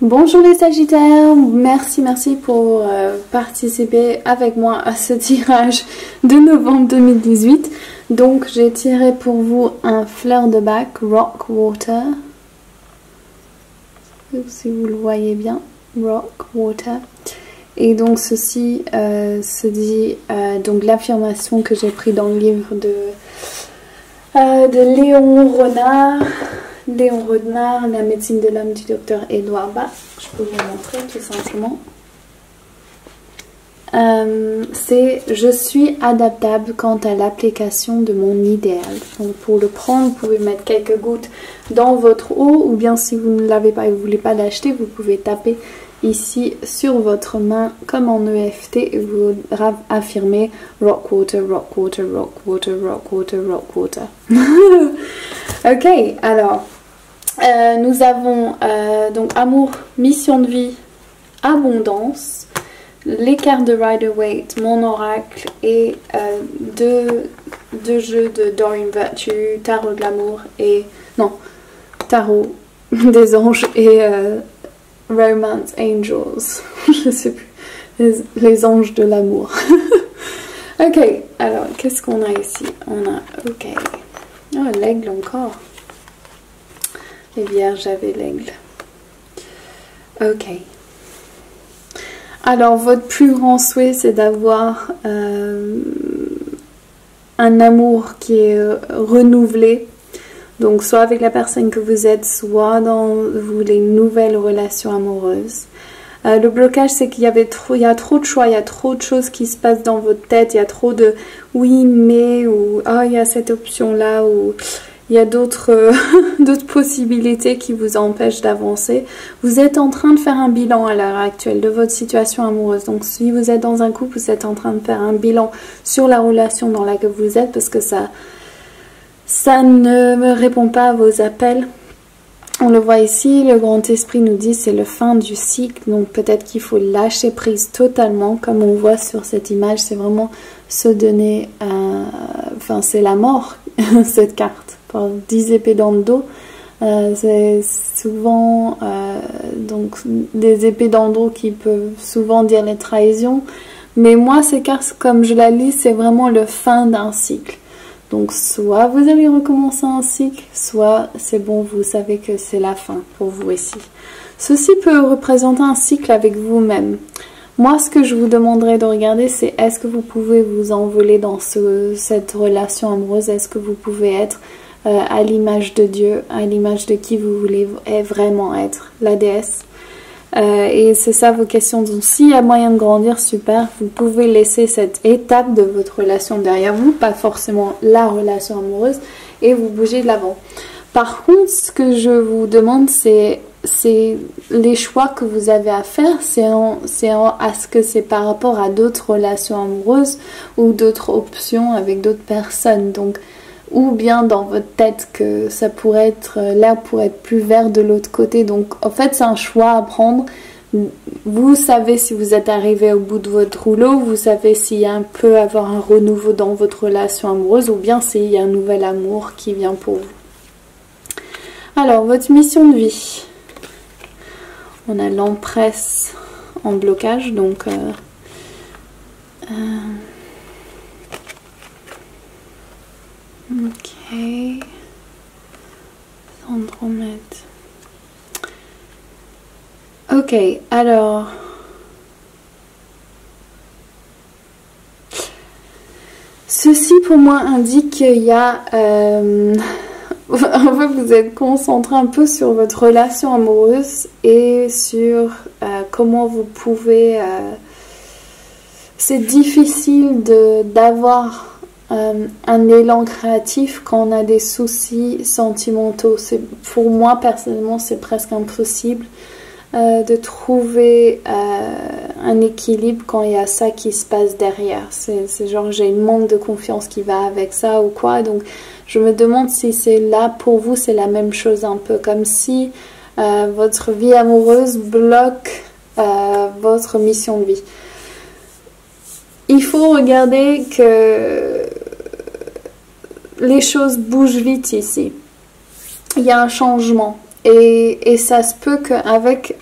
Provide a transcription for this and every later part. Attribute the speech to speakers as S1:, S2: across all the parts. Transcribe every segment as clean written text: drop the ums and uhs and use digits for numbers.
S1: Bonjour les Sagittaires, merci pour participer avec moi à ce tirage de novembre 2018. Donc j'ai tiré pour vous un fleur de bac Rock Water. Si vous le voyez bien, Rock Water. Et donc ceci se dit donc l'affirmation que j'ai pris dans le livre de Léon Renard. Léon Renard, La médecine de l'homme du docteur Édouard Bach. Je peux vous montrer tout simplement. C'est « Je suis adaptable quant à l'application de mon idéal ». Donc pour le prendre, vous pouvez mettre quelques gouttes dans votre eau, ou bien si vous ne l'avez pas et vous ne voulez pas l'acheter, vous pouvez taper ici sur votre main comme en EFT et vous affirmez « Rock water, rock water, rock water, rock water, rock water ». Ok, alors... nous avons donc amour, mission de vie, abondance, les cartes de Rider-Waite, mon oracle et deux jeux de Doreen Virtue, tarot de l'amour et non, tarot des anges et Romance Angels, je sais plus, les anges de l'amour. Ok, alors qu'est-ce qu'on a ici? On a, ok, oh l'aigle encore. Les vierges avaient l'aigle. Ok. Alors, votre plus grand souhait, c'est d'avoir un amour qui est renouvelé. Donc, soit avec la personne que vous êtes, soit dans les nouvelles relations amoureuses. Le blocage, c'est qu'il y a trop de choix, il y a trop de choses qui se passent dans votre tête. Il y a trop de oui, mais, ou ah, il y a cette option-là, ou... Il y a d'autres possibilités qui vous empêchent d'avancer. Vous êtes en train de faire un bilan à l'heure actuelle de votre situation amoureuse. Donc si vous êtes dans un couple, vous êtes en train de faire un bilan sur la relation dans laquelle vous êtes parce que ça ne me répond pas à vos appels. On le voit ici, le grand esprit nous dit c'est le fin du cycle. Donc peut-être qu'il faut lâcher prise totalement. Comme on voit sur cette image, c'est vraiment se donner... Enfin c'est la mort, cette carte. Par 10 épées dans le dos, c'est souvent donc des épées dans le dos qui peuvent souvent dire les trahisons, mais moi ces cartes comme je la lis c'est vraiment le fin d'un cycle, donc soit vous allez recommencer un cycle, soit c'est bon, vous savez que c'est la fin pour vous ici. Ceci peut représenter un cycle avec vous-même. Moi, ce que je vous demanderais de regarder, c'est est-ce que vous pouvez vous envoler dans cette relation amoureuse, est-ce que vous pouvez être à l'image de Dieu, à l'image de qui vous voulez vraiment être, la déesse. Et c'est ça vos questions. Donc s'il y a moyen de grandir, super, vous pouvez laisser cette étape de votre relation derrière vous, pas forcément la relation amoureuse, et vous bougez de l'avant. Par contre, ce que je vous demande, c'est les choix que vous avez à faire, est-ce que c'est par rapport à d'autres relations amoureuses ou d'autres options avec d'autres personnes. Donc ou bien dans votre tête que ça pourrait être, l'herbe pourrait être plus vert de l'autre côté. Donc en fait c'est un choix à prendre. Vous savez si vous êtes arrivé au bout de votre rouleau, vous savez s'il y a peut avoir un renouveau dans votre relation amoureuse ou bien s'il y a un nouvel amour qui vient pour vous. Alors votre mission de vie. On a l'empresse en blocage, donc ok, Andromède. Ok, alors ceci pour moi indique qu'il y a en fait vous êtes concentré un peu sur votre relation amoureuse et sur comment vous pouvez c'est difficile d'avoir un élan créatif quand on a des soucis sentimentaux. Pour moi personnellement c'est presque impossible de trouver un équilibre quand il y a ça qui se passe derrière. C'est genre j'ai une manque de confiance qui va avec ça ou quoi, donc je me demande si c'est là pour vous c'est la même chose, un peu comme si votre vie amoureuse bloque votre mission de vie. Il faut regarder que les choses bougent vite ici. Il y a un changement. Et ça se peut qu'avec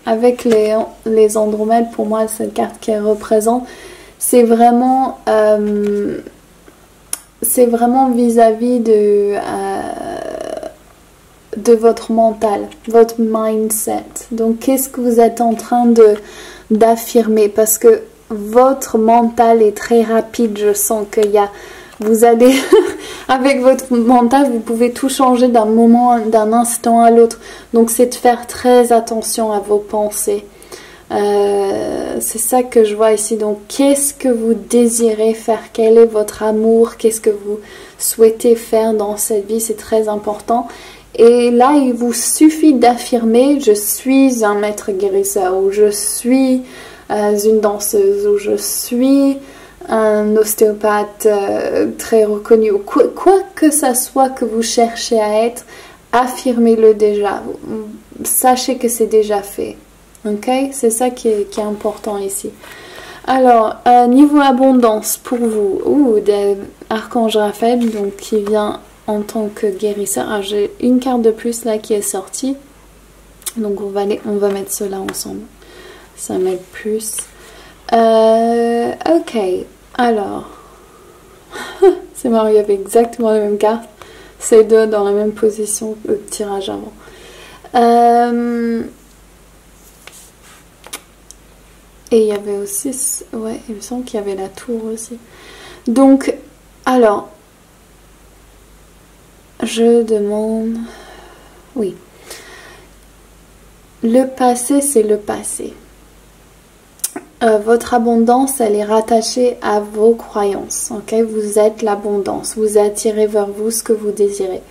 S1: les Andromèdes, pour moi, cette carte qu'elle représente, c'est vraiment vis-à-vis de votre mental, votre mindset. Donc, qu'est-ce que vous êtes en train d'affirmer? Parce que votre mental est très rapide. Je sens qu'il y a... Vous allez... avec votre mental, vous pouvez tout changer d'un moment, d'un instant à l'autre. Donc, c'est de faire très attention à vos pensées. C'est ça que je vois ici. Donc, qu'est-ce que vous désirez faire? Quel est votre amour? Qu'est-ce que vous souhaitez faire dans cette vie? C'est très important. Et là, il vous suffit d'affirmer « Je suis un maître guérisseur » ou « Je suis une danseuse » ou « Je suis un ostéopathe très reconnu » ou quoi que ça soit que vous cherchez à être, affirmez-le déjà. Sachez que c'est déjà fait. Ok? C'est ça qui est important ici. Alors, niveau abondance pour vous, Archange Raphaël, donc qui vient en tant que guérisseur. Ah, j'ai une carte de plus là qui est sortie. Donc on va mettre cela ensemble. Ça m'aide plus. Ok. Alors. C'est marrant, il y avait exactement la même carte. Ces deux dans la même position que le tirage avant. Et il y avait aussi... Ouais, il me semble qu'il y avait la tour aussi. Donc, alors... Je demande... Oui. Le passé, c'est le passé. Votre abondance, elle est rattachée à vos croyances. Ok? Vous êtes l'abondance. Vous attirez vers vous ce que vous désirez.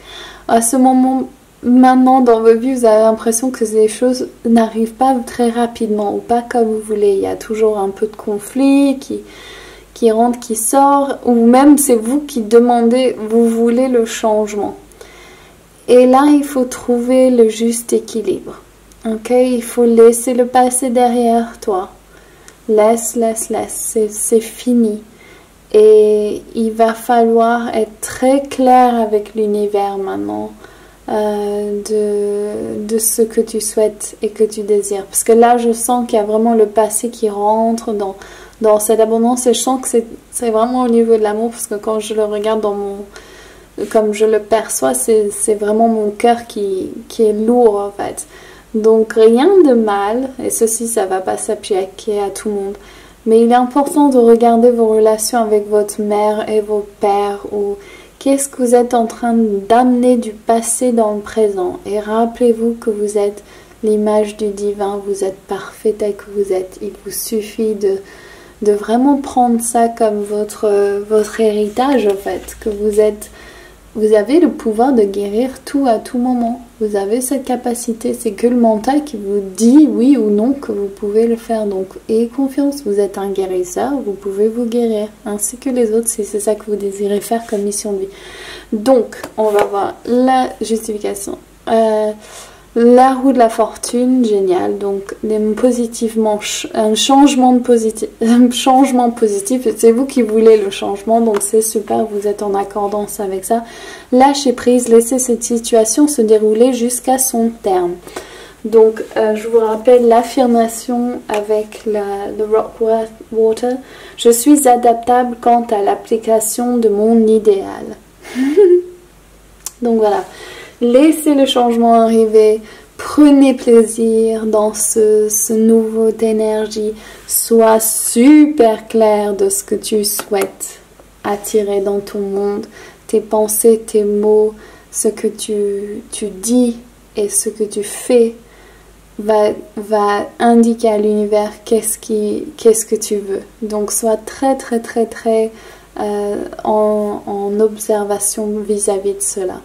S1: À ce moment, maintenant, dans votre vie, vous avez l'impression que les choses n'arrivent pas très rapidement ou pas comme vous voulez. Il y a toujours un peu de conflit qui rentre, qui sort, ou même c'est vous qui demandez, vous voulez le changement. Et là, il faut trouver le juste équilibre. Ok? Il faut laisser le passé derrière toi. Laisse. C'est fini. Et il va falloir être très clair avec l'univers maintenant de ce que tu souhaites et que tu désires. Parce que là, je sens qu'il y a vraiment le passé qui rentre dans cette abondance. Et je sens que c'est vraiment au niveau de l'amour. Parce que quand je le regarde comme je le perçois, c'est vraiment mon cœur qui est lourd en fait. Donc rien de mal, et ceci ça va pas s'appliquer à tout le monde, mais il est important de regarder vos relations avec votre mère et vos pères, ou qu'est-ce que vous êtes en train d'amener du passé dans le présent. Et rappelez-vous que vous êtes l'image du divin, vous êtes parfait tel que vous êtes. Il vous suffit de vraiment prendre ça comme votre héritage en fait, que vous avez le pouvoir de guérir tout à tout moment. Vous avez cette capacité. C'est que le mental qui vous dit oui ou non que vous pouvez le faire. Donc, ayez confiance. Vous êtes un guérisseur. Vous pouvez vous guérir. Ainsi que les autres, si c'est ça que vous désirez faire comme mission de vie. Donc, on va voir la justification. La roue de la fortune, génial. Donc, un changement positif. C'est vous qui voulez le changement, donc c'est super. Vous êtes en accordance avec ça. Lâchez prise, laissez cette situation se dérouler jusqu'à son terme. Donc, je vous rappelle l'affirmation avec le Rock Water. Je suis adaptable quant à l'application de mon idéal. Donc voilà. Laissez le changement arriver, prenez plaisir dans ce nouveau énergie, sois super clair de ce que tu souhaites attirer dans ton monde, tes pensées, tes mots, ce que tu dis et ce que tu fais va indiquer à l'univers qu'est-ce que tu veux. Donc sois très en observation vis-à-vis de cela.